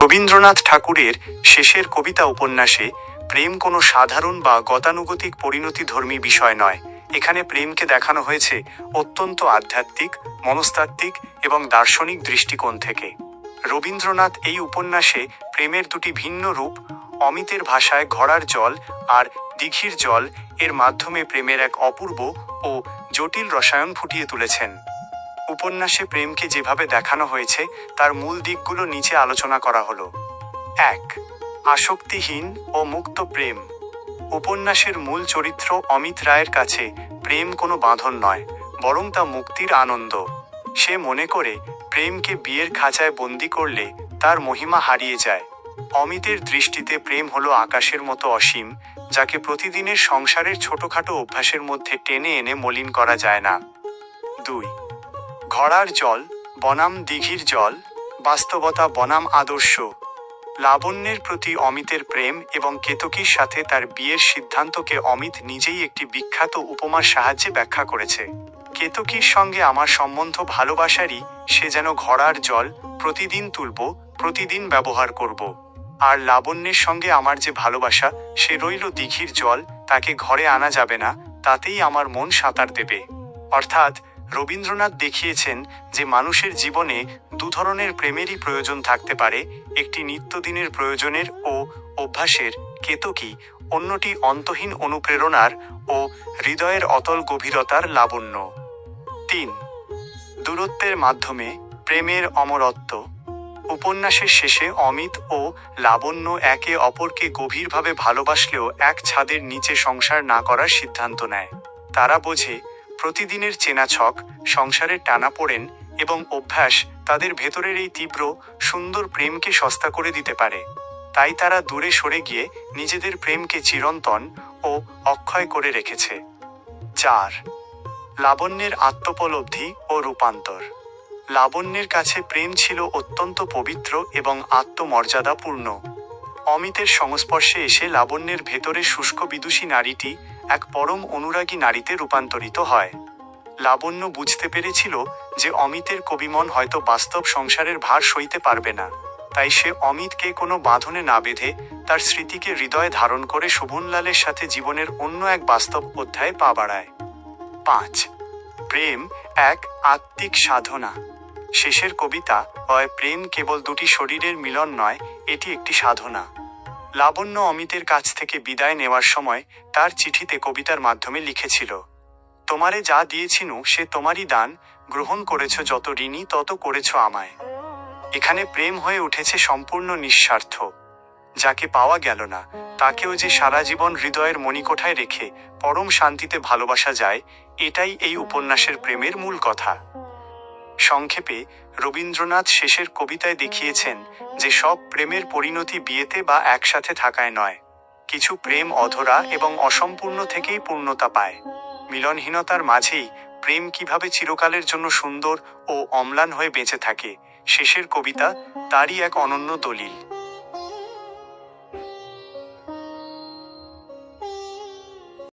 রবীন্দ্রনাথ ঠাকুরের শেষের কবিতা উপন্যাসে প্রেম কোনো সাধারণ বা গতানুগতিক পরিণতিধর্মী বিষয় নয়। এখানে প্রেমকে দেখানো হয়েছে অত্যন্ত আধ্যাত্মিক, মনস্তাত্ত্বিক এবং দার্শনিক দৃষ্টিকোণ থেকে। রবীন্দ্রনাথ এই উপন্যাসে প্রেমের দুটি ভিন্ন রূপ, অমিতের ভাষায় ঘোড়ার জল আর দিঘির জল, এর মাধ্যমে প্রেমের এক অপূর্ব ও জটিল রসায়ন ফুটিয়ে তুলেছেন। উপন্যাসে প্রেমকে যেভাবে দেখানো হয়েছে তার মূল দিকগুলো নিচে আলোচনা করা হলো। 1. আসক্তিহীন ও মুক্ত প্রেম। উপন্যাসের মূল চরিত্র অমিত রায়ের কাছে প্রেম কোনো বাঁধন নয়, বরং তা মুক্তির আনন্দ। সে মনে করে প্রেমকে বিয়ের খাঁচায় বন্দি করলে তার মহিমা হারিয়ে যায়। অমিতের দৃষ্টিতে প্রেম হলো আকাশের মতো অসীম, যাকে প্রতিদিনের সংসারের ছোটখাটো অভ্যাসের মধ্যে টেনে এনে মলিন করা যায় না। 2. ঘোড়ার জল বনাম দিঘির জল, বাস্তবতা বনাম আদর্শ। লাবণ্যের প্রতি অমিতের প্রেম এবং কেতকীর সাথে তার বিয়ের সিদ্ধান্তকে অমিত নিজেই একটি বিখ্যাত উপমার সাহায্যে ব্যাখ্যা করেছে। কেতকীর সঙ্গে আমার সম্বন্ধ ভালোবাসারই, সে যেন ঘোড়ার জল, প্রতিদিন তুলব, প্রতিদিন ব্যবহার করব। আর লাবণ্যের সঙ্গে আমার যে ভালোবাসা, সে রইল দিঘির জল, তাকে ঘরে আনা যাবে না, তাতেই আমার মন সাঁতার দেবে। অর্থাৎ রবীন্দ্রনাথ দেখিয়েছেন যে মানুষের জীবনে দু ধরনের প্রেমেরই প্রয়োজন থাকতে পারে, একটি নিত্যদিনের প্রয়োজনের ও অভ্যাসের কেতকী, অন্যটি অন্তহীন অনুপ্রেরণার ও হৃদয়ের অতল গভীরতার লাবণ্য। 3. দূরত্বের মাধ্যমে প্রেমের অমরত্ব। উপন্যাসের শেষে অমিত ও লাবণ্য একে অপরকে গভীরভাবে ভালোবাসলেও এক ছাদের নিচে সংসার না করার সিদ্ধান্ত নেয়। তারা বোঝে প্রতিদিনের চেনা ছক, সংসারের টানাপোড়েন এবং অভ্যাস তাদের ভেতরের এই তীব্র, সুন্দর প্রেমকে সস্তা করে দিতে পারে। তাই তারা দূরে সরে গিয়ে নিজেদের প্রেমকে চিরন্তন ও অক্ষয় করে রেখেছে। 4. লাবণ্যের আত্মোপলব্ধি ও রূপান্তর। লাবণ্যের কাছে প্রেম ছিল অত্যন্ত পবিত্র এবং আত্মমর্যাদাপূর্ণ। অমিতের সংস্পর্শে এসে লাবণ্যের ভেতরে শুষ্ক বিদুষী নারীটি এক পরম অনুরাগী নারীতে রূপান্তরিত হয়। লাবণ্য বুঝতে পেরেছিল যে অমিতের কবিমন হয়তো বাস্তব সংসারের ভার সইতে পারবে না, তাই সে অমিতকে কোনো বাঁধনে না বেঁধে তার স্মৃতিকে হৃদয়ে ধারণ করে শোভনলালের সাথে জীবনের অন্য এক বাস্তব অধ্যায়ে পা বাড়ায়। 5. প্রেম এক আত্মিক সাধনা। শেষের কবিতা প্রেম কেবল দুটি শরীরের মিলন নয়, এটি একটি সাধনা। লাবণ্য অমিতের কাছ থেকে বিদায় নেওয়ার সময় তার চিঠিতে কবিতার মাধ্যমে লিখেছিল, তোমারে যা দিয়েছিনু সে তোমারই দান, গ্রহণ করেছ যত ঋণী তত করেছ আমায়। এখানে প্রেম হয়ে উঠেছে সম্পূর্ণ নিঃস্বার্থ। যাকে পাওয়া গেল না তাকেও যে সারা জীবন হৃদয়ের মণিকোঠায় রেখে পরম শান্তিতে ভালোবাসা যায়, এটাই এই উপন্যাসের প্রেমের মূল কথা। সংক্ষেপে রবীন্দ্রনাথ শেষের কবিতায় দেখিয়েছেন যে সব প্রেমের পরিণতি বিয়েতে বা একসাথে থাকায় নয়। কিছু প্রেম অধরা এবং অসম্পূর্ণ থেকেই পূর্ণতা পায়। মিলনহীনতার মাঝেই প্রেম কিভাবে চিরকালের জন্য সুন্দর ও অম্লান হয়ে বেঁচে থাকে, শেষের কবিতা তারই এক অনন্য দলিল।